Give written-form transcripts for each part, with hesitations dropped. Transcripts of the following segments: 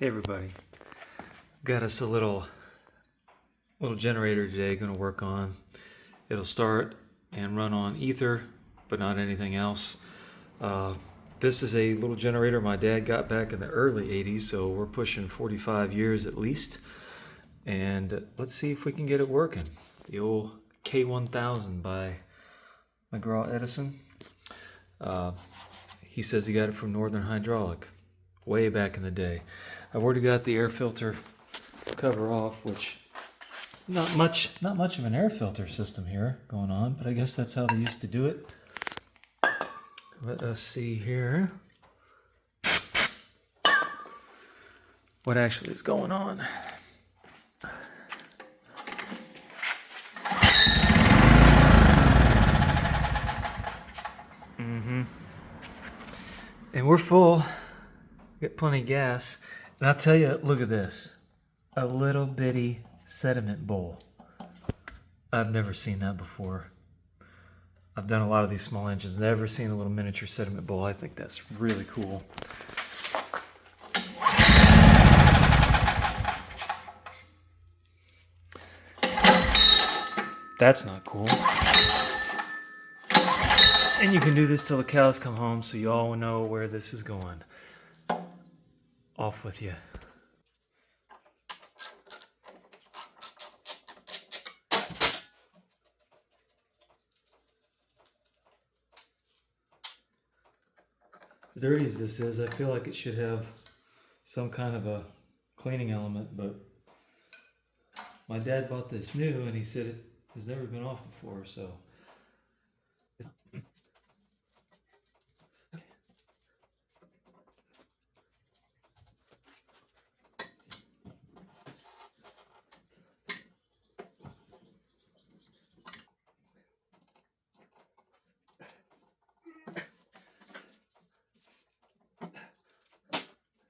Hey everybody, got us a little generator today going to work on. It'll start and run on ether, but not anything else. This is a little generator my dad got back in the early 80s, so we're pushing 45 years at least. And let's see if we can get it working. The old K1000 by McGraw Edison. He says he got it from Northern Hydraulic way back in the day. I've already got the air filter cover off, which not much of an air filter system here going on, but I guess that's how they used to do it. Let us see here what actually is going on. And we're full. Got plenty of gas. And I'll tell you, look at this. A little bitty sediment bowl. I've never seen that before. I've done a lot of these small engines. Never seen a little miniature sediment bowl. I think that's really cool. That's not cool. And you can do this till the cows come home, so you all know where this is going. Off with you. As dirty as this is, I feel like it should have some kind of a cleaning element, but my dad bought this new and he said it has never been off before, so.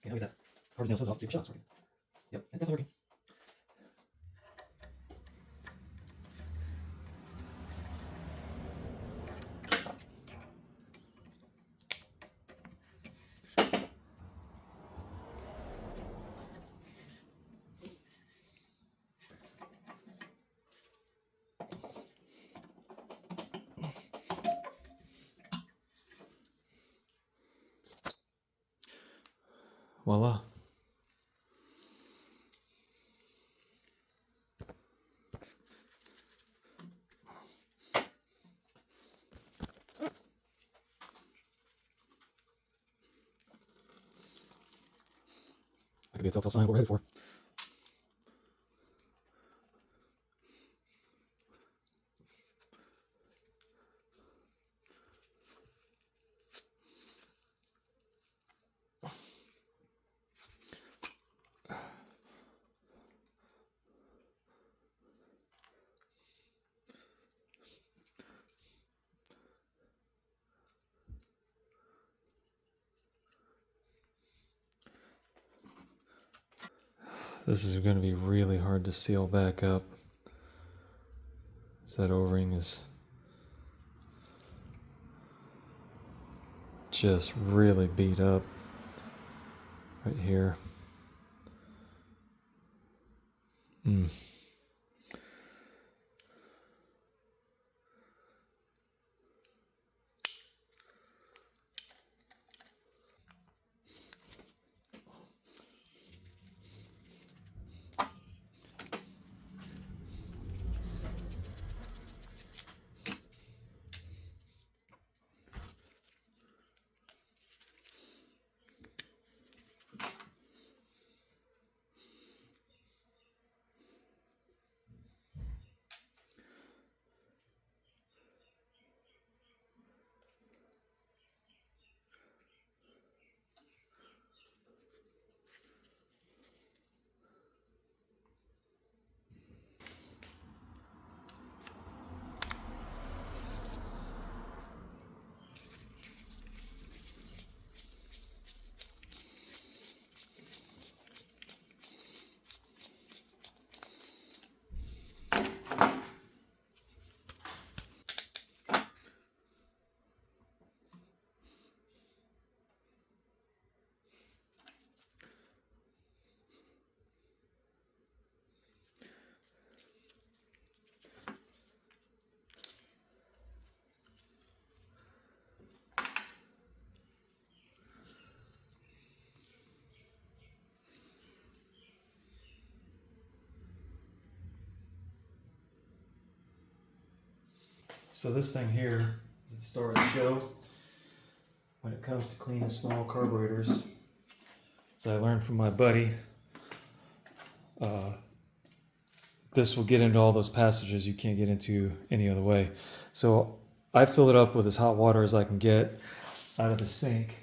Okay, look at that. Carb's nail so off. See if shot's working. Yep, it's definitely working. Voila. That could be a telltale sign of what we're headed for. This is going to be really hard to seal back up. So that O-ring is just really beat up right here. So this thing here is the star of the show when it comes to cleaning small carburetors. As I learned from my buddy, this will get into all those passages you can't get into any other way. So I fill it up with as hot water as I can get out of the sink,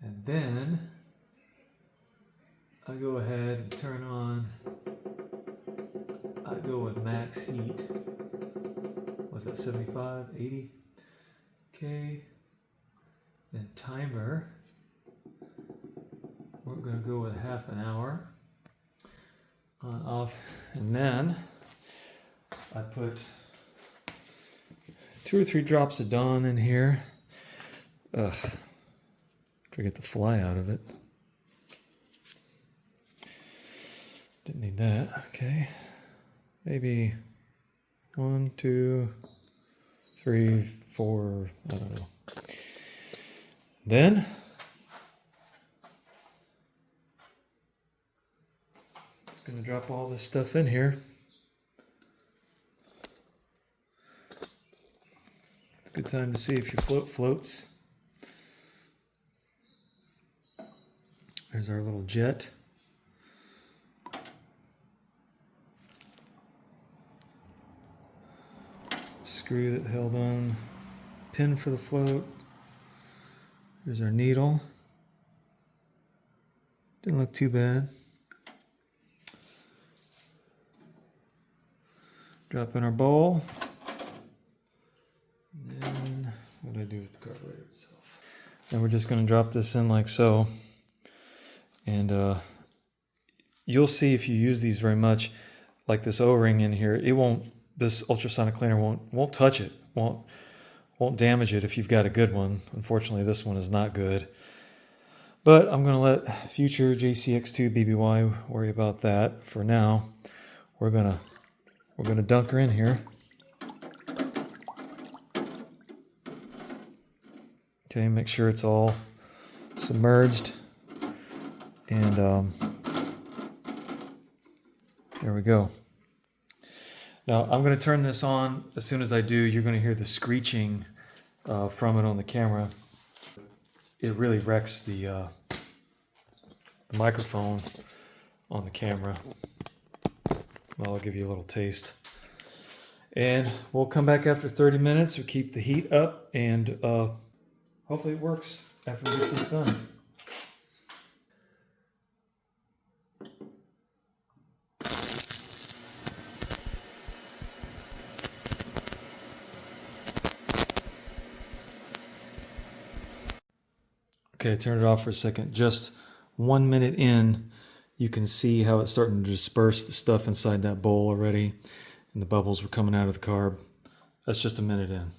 and then I go ahead and turn on, I go with max heat. Was that 75, 80? Okay. Then timer, we're gonna go with half an hour. On, off, and then I put 2 or 3 drops of Dawn in here. Ugh, forget the fly out of it. Didn't need that. Okay, maybe 1, 2, 3, 4. I don't know. Then just gonna drop all this stuff in here. It's a good time to see if your float floats. There's our little jet. Screw that held on, pin for the float. Here's our needle. Didn't look too bad. Drop in our bowl. And then what do I do with the carburetor itself? And we're just going to drop this in like so. And you'll see if you use these very much, like this O-ring in here, it won't. This ultrasonic cleaner won't touch it. Won't damage it if you've got a good one. Unfortunately, this one is not good. But I'm going to let future JCX2 BBY worry about that. For now, we're gonna dunk her in here. Okay, make sure it's all submerged. And there we go. Now I'm going to turn this on. As soon as I do, you're going to hear the screeching from it on the camera. It really wrecks the microphone on the camera. Well, I'll give you a little taste. And we'll come back after 30 minutes. We'll keep the heat up, and hopefully it works after we get this done. Okay, turn it off for a second. Just 1 minute in, you can see how it's starting to disperse the stuff inside that bowl already, and the bubbles were coming out of the carb. That's just a minute in.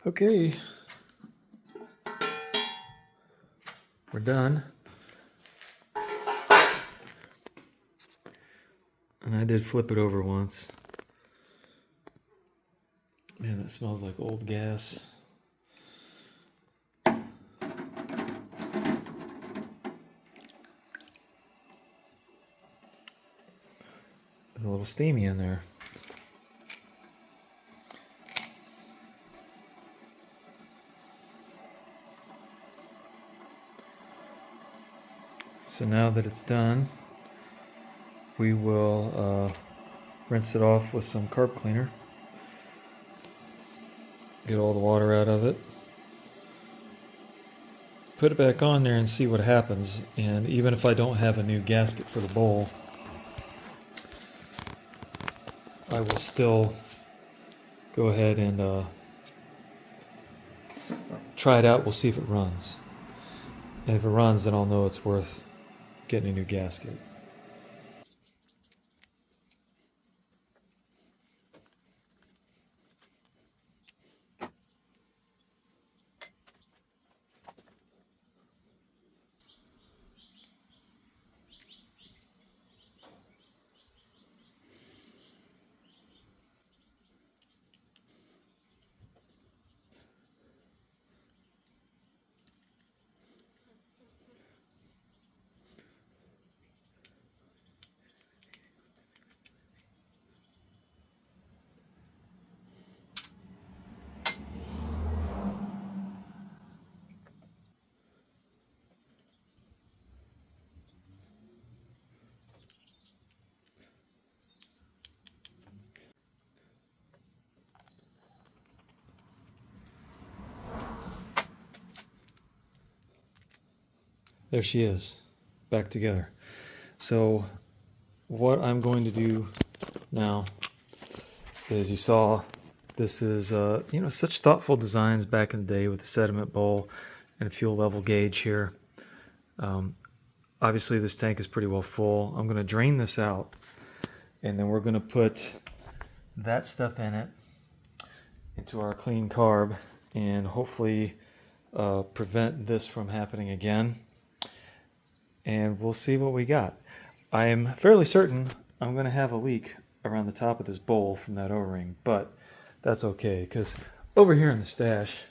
Okay, we're done. And I did flip it over once. Man, that smells like old gas. There's a little steamy in there. So now that it's done, we will rinse it off with some carb cleaner. Get all the water out of it. Put it back on there and see what happens. And even if I don't have a new gasket for the bowl, I will still go ahead and try it out. We'll see if it runs. And if it runs, then I'll know it's worth getting a new gasket. There she is, back together. So what I'm going to do now is, you saw this is, such thoughtful designs back in the day with the sediment bowl and a fuel level gauge here. Obviously this tank is pretty well full. I'm going to drain this out, and then we're going to put that stuff in it into our clean carb, and hopefully prevent this from happening again. And we'll see what we got. I am fairly certain I'm going to have a leak around the top of this bowl from that O-ring, but that's okay, because over here in the stash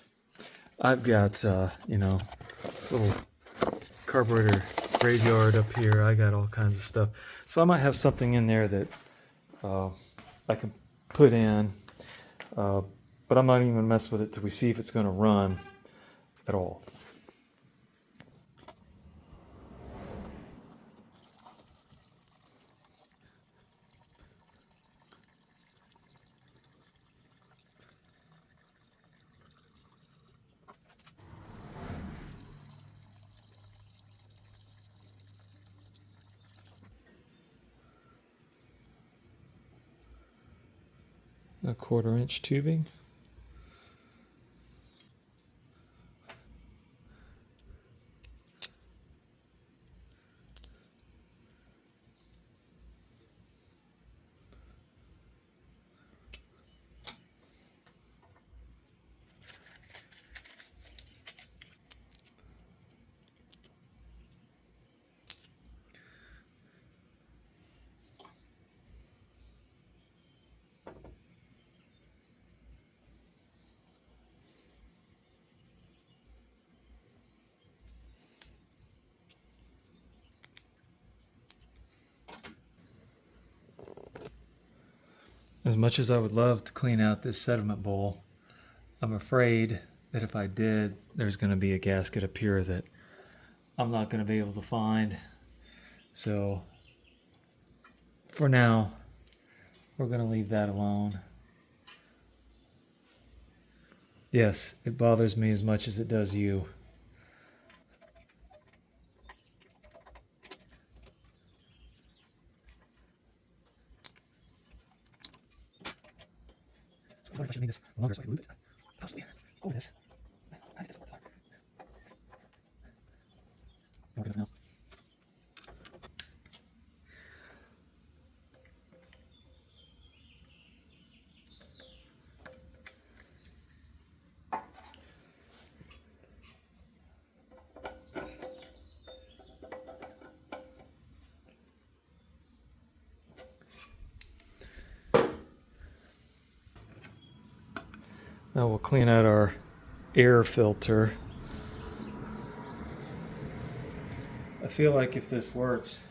I've got little carburetor graveyard up here. I got all kinds of stuff, so I might have something in there that I can put in, but I'm not even gonna mess with it till we see if it's going to run at all. A 1/4 inch tubing. As much as I would love to clean out this sediment bowl, I'm afraid that if I did, there's going to be a gasket up here that I'm not going to be able to find. So for now, we're going to leave that alone. Yes, it bothers me as much as it does you. So I wonder if I should make this longer so I can loop it. Possibly. Oh, it is. I think it's worth it. No, we're good now. Now we'll clean out our air filter. I feel like if this works,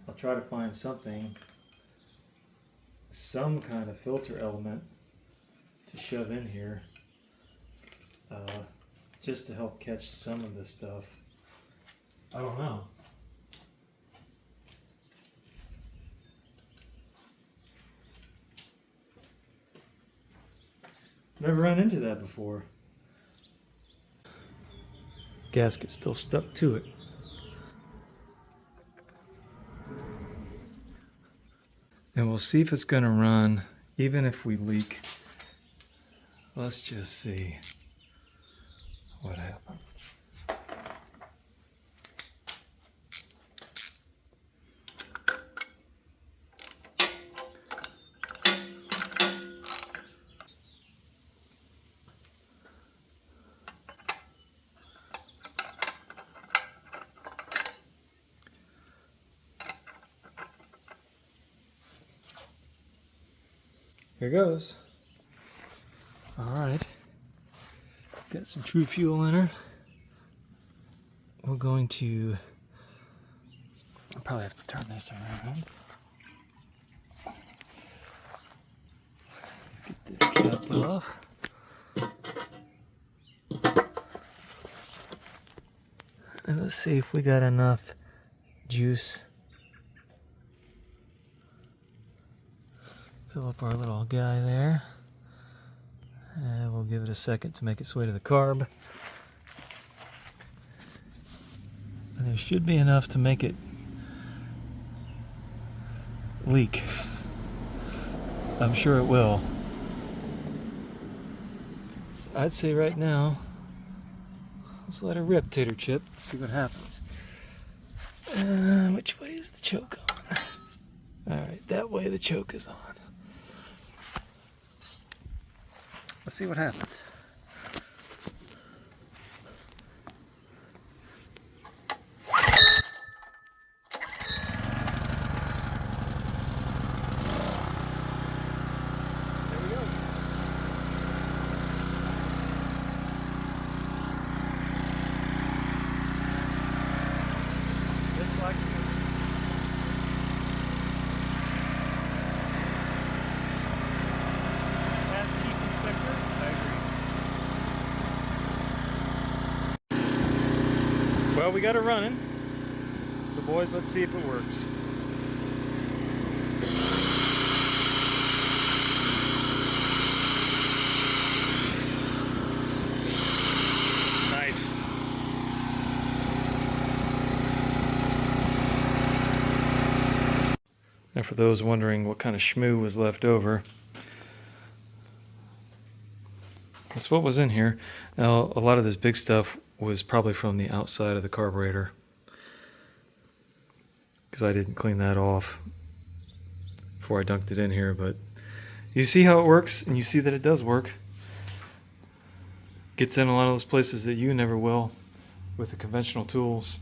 I'll try to find something, some kind of filter element to shove in here, just to help catch some of this stuff. I don't know. Never run into that before. Gasket's still stuck to it. And we'll see if it's going to run, even if we leak. Let's just see what happens. Here goes. All right. Got some True Fuel in her. We're going to, I'll probably have to turn this around. Let's get this capped off. And let's see if we got enough juice. Fill up our little guy there. And we'll give it a second to make its way to the carb. And there should be enough to make it leak. I'm sure it will. I'd say right now, let's let her rip, Tater Chip. See what happens. Which way is the choke on? Alright, that way the choke is on. Let's see what happens. Well, we got it running. So boys, let's see if it works. Nice. And for those wondering what kind of schmoo was left over, that's what was in here. Now, a lot of this big stuff was probably from the outside of the carburetor, because I didn't clean that off before I dunked it in here. But you see how it works, and you see that it does work. Gets in a lot of those places that you never will with the conventional tools.